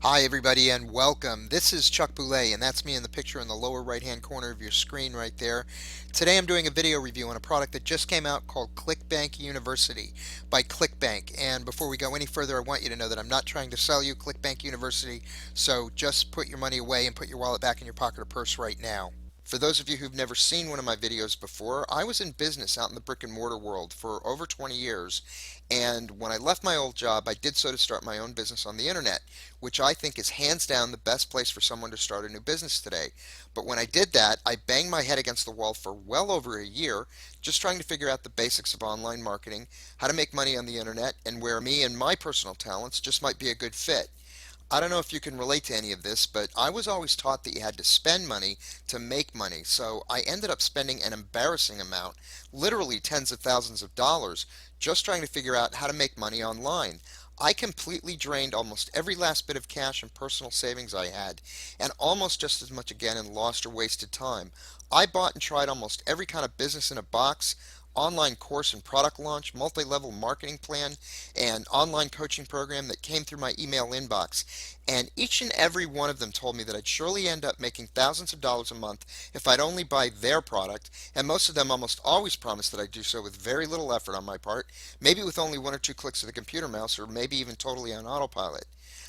Hi everybody and welcome. This is Chuck Boulais and that's me in the picture in the lower right hand corner of your screen right there. Today I'm doing a video review on a product that just came out called ClickBank University by ClickBank. And before we go any further, I want you to know that I'm not trying to sell you ClickBank University, so just put your money away and put your wallet back in your pocket or purse right now. For those of you who've never seen one of my videos before, I was in business out in the brick and mortar world for over 20 years, and when I left my old job, I did so to start my own business on the internet, which I think is hands down the best place for someone to start a new business today. But when I did that, I banged my head against the wall for well over a year, just trying to figure out the basics of online marketing, how to make money on the internet, and where me and my personal talents just might be a good fit. I don't know if you can relate to any of this, but I was always taught that you had to spend money to make money. So I ended up spending an embarrassing amount, literally tens of thousands of dollars, just trying to figure out how to make money online. I completely drained almost every last bit of cash and personal savings I had, and almost just as much again in lost or wasted time. I bought and tried almost every kind of business in a box, online course and product launch, multi-level marketing plan, and online coaching program that came through my email inbox. And each and every one of them told me that I'd surely end up making thousands of dollars a month if I'd only buy their product, and most of them almost always promised that I'd do so with very little effort on my part, maybe with only one or two clicks of the computer mouse, or maybe even totally on autopilot.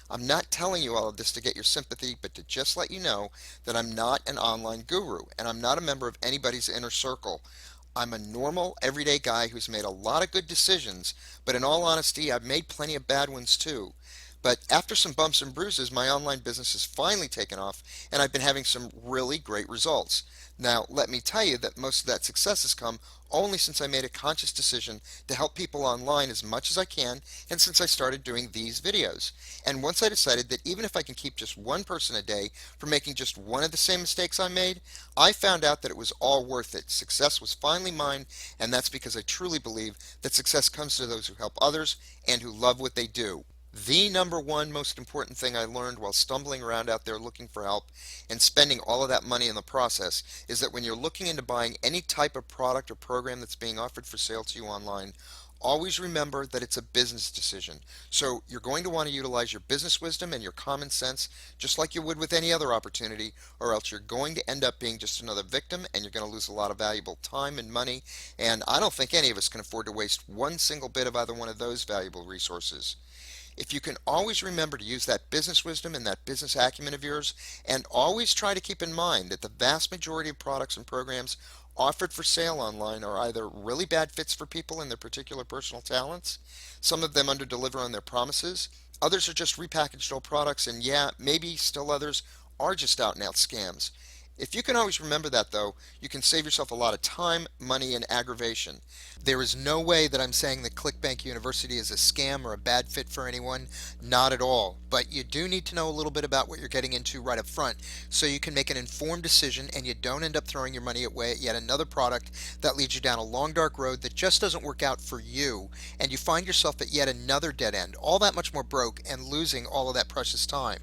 I'm not telling you all of this to get your sympathy, but to just let you know that I'm not an online guru, and I'm not a member of anybody's inner circle. I'm a normal, everyday guy who's made a lot of good decisions, but in all honesty, I've made plenty of bad ones too. But after some bumps and bruises, my online business has finally taken off, and I've been having some really great results. Now, let me tell you that most of that success has come only since I made a conscious decision to help people online as much as I can, and since I started doing these videos. And once I decided that even if I can keep just one person a day from making just one of the same mistakes I made, I found out that it was all worth it. Success was finally mine, and that's because I truly believe that success comes to those who help others and who love what they do. The number one most important thing I learned while stumbling around out there looking for help and spending all of that money in the process is that when you're looking into buying any type of product or program that's being offered for sale to you online, always remember that it's a business decision. So you're going to want to utilize your business wisdom and your common sense just like you would with any other opportunity, or else you're going to end up being just another victim and you're going to lose a lot of valuable time and money. And I don't think any of us can afford to waste one single bit of either one of those valuable resources. If you can always remember to use that business wisdom and that business acumen of yours, and always try to keep in mind that the vast majority of products and programs offered for sale online are either really bad fits for people and their particular personal talents, some of them underdeliver on their promises, others are just repackaged old products, and yeah, maybe still others are just out and out scams. If you can always remember that, though, you can save yourself a lot of time, money, and aggravation. There is no way that I'm saying that ClickBank University is a scam or a bad fit for anyone. Not at all. But you do need to know a little bit about what you're getting into right up front so you can make an informed decision and you don't end up throwing your money away at yet another product that leads you down a long dark road that just doesn't work out for you, and you find yourself at yet another dead end, all that much more broke and losing all of that precious time.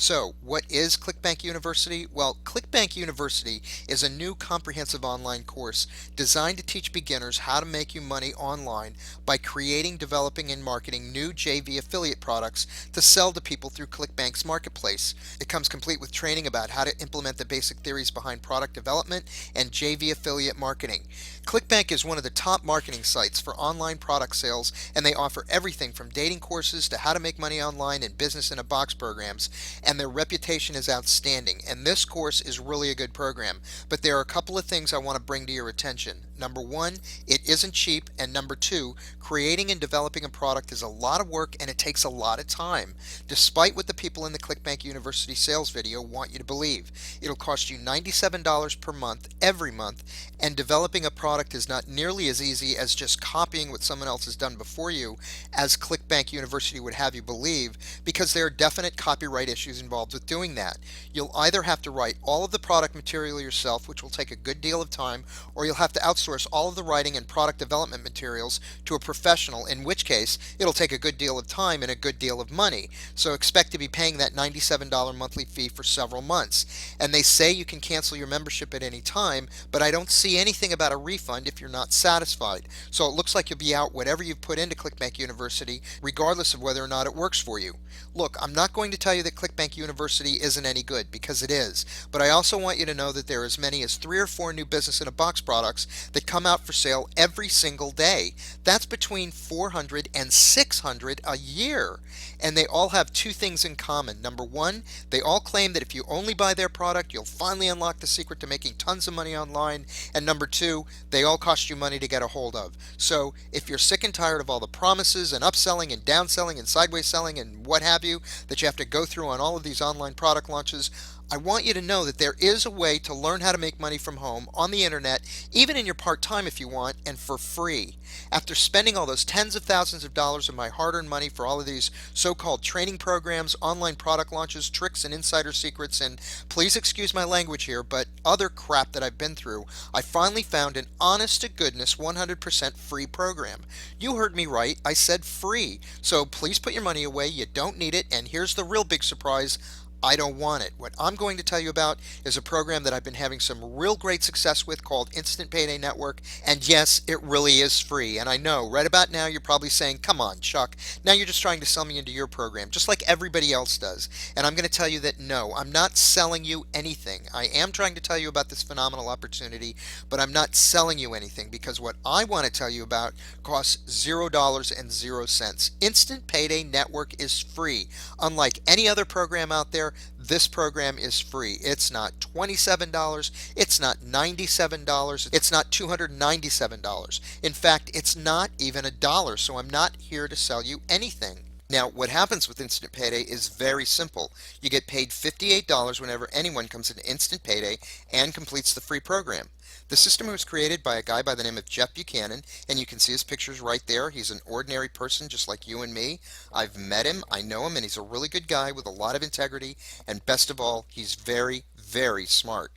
So, what is ClickBank University? Well, ClickBank University is a new comprehensive online course designed to teach beginners how to make you money online by creating, developing, and marketing new JV affiliate products to sell to people through ClickBank's marketplace. It comes complete with training about how to implement the basic theories behind product development and JV affiliate marketing. ClickBank is one of the top marketing sites for online product sales, and they offer everything from dating courses to how to make money online and business in a box programs, and their reputation is outstanding. And this course is really a good program. But there are a couple of things I want to bring to your attention. Number one, it isn't cheap, and number two, creating and developing a product is a lot of work and it takes a lot of time, despite what the people in the ClickBank University sales video want you to believe. It'll cost you $97 per month every month, and developing a product is not nearly as easy as just copying what someone else has done before you, as ClickBank University would have you believe, because there are definite copyright issues involved with doing that. You'll either have to write all of the product material yourself, which will take a good deal of time, or you'll have to outsource outsource all of the writing and product development materials to a professional, in which case it'll take a good deal of time and a good deal of money. So expect to be paying that $97 monthly fee for several months. And they say you can cancel your membership at any time, but I don't see anything about a refund if you're not satisfied. So it looks like you'll be out whatever you've put into ClickBank University, regardless of whether or not it works for you. Look, I'm not going to tell you that ClickBank University isn't any good, because it is, but I also want you to know that there are as many as 3 or 4 new business in a box products that come out for sale every single day. That's between 400 and 600 a year. And they all have two things in common. Number one, they all claim that if you only buy their product, you'll finally unlock the secret to making tons of money online. And number two, they all cost you money to get a hold of. So if you're sick and tired of all the promises and upselling and downselling and sideways selling and what have you that you have to go through on all of these online product launches, I want you to know that there is a way to learn how to make money from home on the internet, even in your part-time if you want, and for free. After spending all those tens of thousands of dollars of my hard-earned money for all of these so-called training programs, online product launches, tricks and insider secrets, and please excuse my language here, but other crap that I've been through, I finally found an honest-to-goodness 100% free program. You heard me right, I said free. So please put your money away, you don't need it, and here's the real big surprise: I don't want it. What I'm going to tell you about is a program that I've been having some real great success with called Instant Payday Network. And yes, it really is free. And I know right about now you're probably saying, come on, Chuck, now you're just trying to sell me into your program, just like everybody else does. And I'm going to tell you that no, I'm not selling you anything. I am trying to tell you about this phenomenal opportunity, but I'm not selling you anything, because what I want to tell you about costs $0 and 0 cents. Instant Payday Network is free. Unlike any other program out there, this program is free. It's not $27, it's not $97, it's not $297. In fact, it's not even $1, so I'm not here to sell you anything. Now, what happens with Instant Payday is very simple. You get paid $58 whenever anyone comes into Instant Payday and completes the free program. The system was created by a guy by the name of Jeff Buchanan, and you can see his pictures right there. He's an ordinary person just like you and me. I've met him, I know him, and he's a really good guy with a lot of integrity, and best of all, he's very, very smart.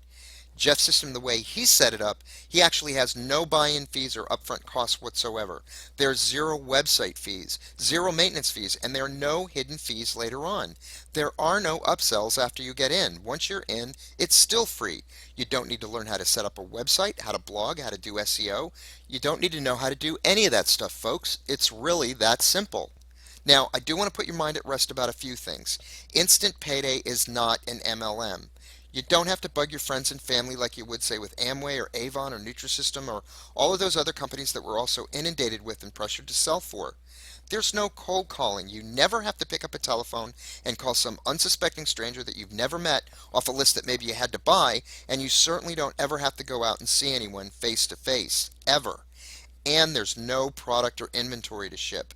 Jeff's system, the way he set it up, he actually has no buy-in fees or upfront costs whatsoever. There's 0 website fees, 0 maintenance fees, and there are no hidden fees later on. There are no upsells after you get in. Once you're in, it's still free. You don't need to learn how to set up a website, how to blog, how to do SEO. You don't need to know how to do any of that stuff, folks. It's really that simple. Now, I do want to put your mind at rest about a few things. Instant Payday is not an MLM. You don't have to bug your friends and family like you would, say, with Amway or Avon or Nutrisystem or all of those other companies that we're also inundated with and pressured to sell for. There's no cold calling. You never have to pick up a telephone and call some unsuspecting stranger that you've never met off a list that maybe you had to buy, and you certainly don't ever have to go out and see anyone face to face, ever. And there's no product or inventory to ship.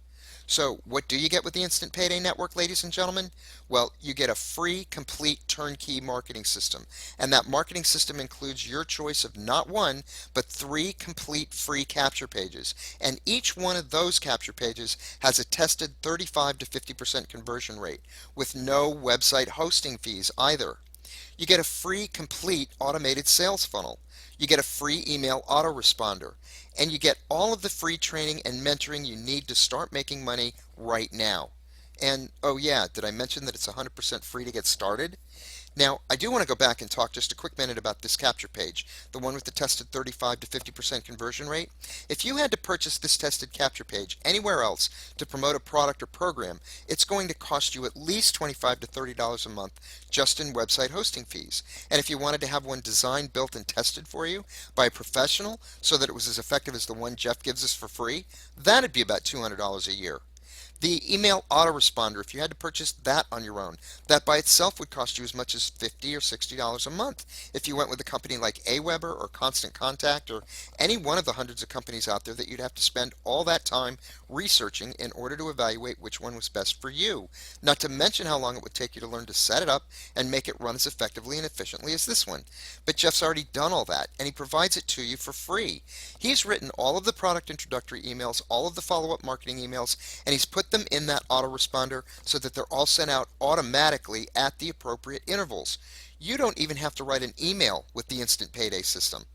So what do you get with the Instant Payday Network, ladies and gentlemen? Well, you get a free, complete turnkey marketing system. And that marketing system includes your choice of not 1, but 3 complete free capture pages. And each one of those capture pages has a tested 35 to 50% conversion rate, with no website hosting fees either. You get a free, complete automated sales funnel. You get a free email autoresponder, and you get all of the free training and mentoring you need to start making money right now. And oh yeah, did I mention that it's 100% free to get started? Now, I do want to go back and talk just a quick minute about this capture page, the one with the tested 35 to 50% conversion rate. If you had to purchase this tested capture page anywhere else to promote a product or program, it's going to cost you at least $25 to $30 a month just in website hosting fees. And if you wanted to have one designed, built, and tested for you by a professional so that it was as effective as the one Jeff gives us for free, that'd be about $200 a year. The email autoresponder, if you had to purchase that on your own, that by itself would cost you as much as $50 or $60 a month. If you went with a company like Aweber or Constant Contact or any one of the hundreds of companies out there that you'd have to spend all that time researching in order to evaluate which one was best for you. Not to mention how long it would take you to learn to set it up and make it run as effectively and efficiently as this one. But Jeff's already done all that, and he provides it to you for free. He's written all of the product introductory emails, all of the follow-up marketing emails, and he's put them in that autoresponder so that they're all sent out automatically at the appropriate intervals. You don't even have to write an email with the Instant Payday system.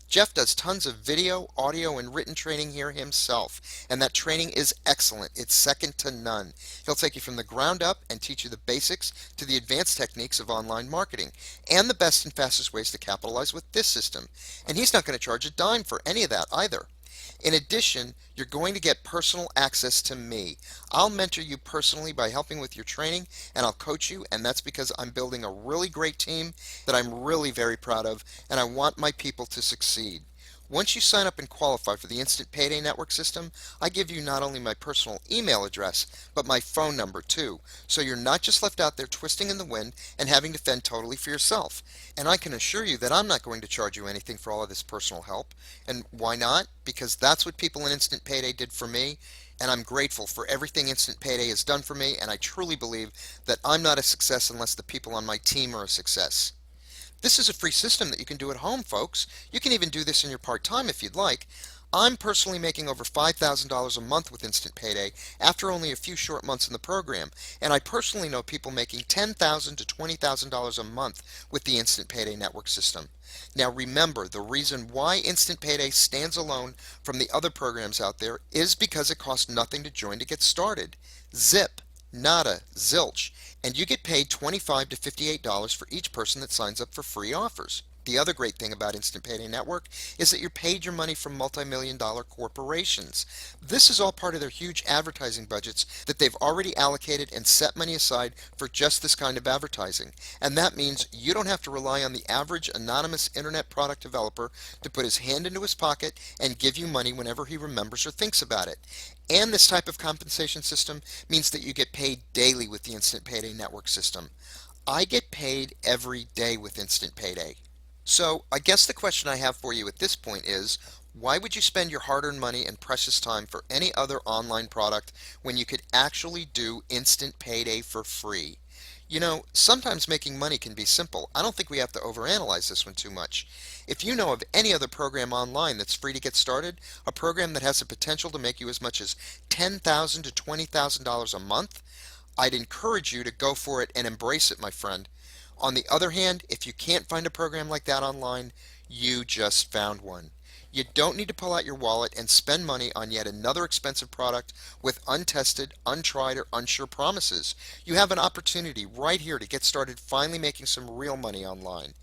Jeff does tons of video, audio, and written training here himself, and that training is excellent. It's second to none. He'll take you from the ground up and teach you the basics to the advanced techniques of online marketing and the best and fastest ways to capitalize with this system. And he's not going to charge a dime for any of that either. In addition, you're going to get personal access to me. I'll mentor you personally by helping with your training, and I'll coach you, and that's because I'm building a really great team that I'm really very proud of, and I want my people to succeed. Once you sign up and qualify for the Instant Payday Network system, I give you not only my personal email address, but my phone number too, so you're not just left out there twisting in the wind and having to fend totally for yourself. And I can assure you that I'm not going to charge you anything for all of this personal help. And why not? Because that's what people in Instant Payday did for me, and I'm grateful for everything Instant Payday has done for me, and I truly believe that I'm not a success unless the people on my team are a success. This is a free system that you can do at home, folks. You can even do this in your part-time if you'd like. I'm personally making over $5,000 a month with Instant Payday after only a few short months in the program, and I personally know people making $10,000 to $20,000 a month with the Instant Payday Network system. Now remember, the reason why Instant Payday stands alone from the other programs out there is because it costs nothing to join to get started. Zip. Nada, zilch, and you get paid $25 to $58 for each person that signs up for free offers. The other great thing about Instant Payday Network is that you're paid your money from multi-million dollar corporations. This is all part of their huge advertising budgets that they've already allocated and set money aside for just this kind of advertising. And that means you don't have to rely on the average anonymous internet product developer to put his hand into his pocket and give you money whenever he remembers or thinks about it. And this type of compensation system means that you get paid daily with the Instant Payday Network system. I get paid every day with Instant Payday. So I guess the question I have for you at this point is, why would you spend your hard-earned money and precious time for any other online product when you could actually do Instant Payday for free? You know, sometimes making money can be simple. I don't think we have to overanalyze this one too much. If you know of any other program online that's free to get started, a program that has the potential to make you as much as $10,000 to $20,000 a month, I'd encourage you to go for it and embrace it, my friend. On the other hand, if you can't find a program like that online, you just found one. You don't need to pull out your wallet and spend money on yet another expensive product with untested, untried, or unsure promises. You have an opportunity right here to get started finally making some real money online.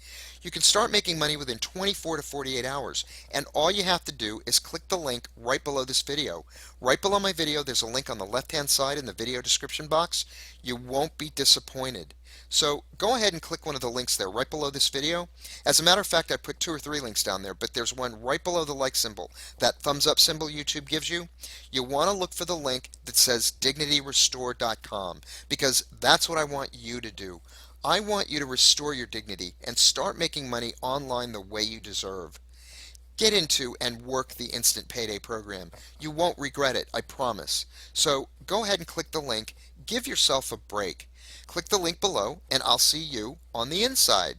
You can start making money within 24 to 48 hours, and all you have to do is click the link right below this video. Right below my video, there's a link on the left-hand side in the video description box. You won't be disappointed. So go ahead and click one of the links there right below this video. As a matter of fact, I put 2 or 3 links down there, but there's one right below the like symbol, that thumbs up symbol YouTube gives you. You want to look for the link that says dignityrestore.com, because that's what I want you to do. I want you to restore your dignity and start making money online the way you deserve. Get into and work the Instant Payday program. You won't regret it, I promise. So go ahead and click the link. Give yourself a break. Click the link below, and I'll see you on the inside.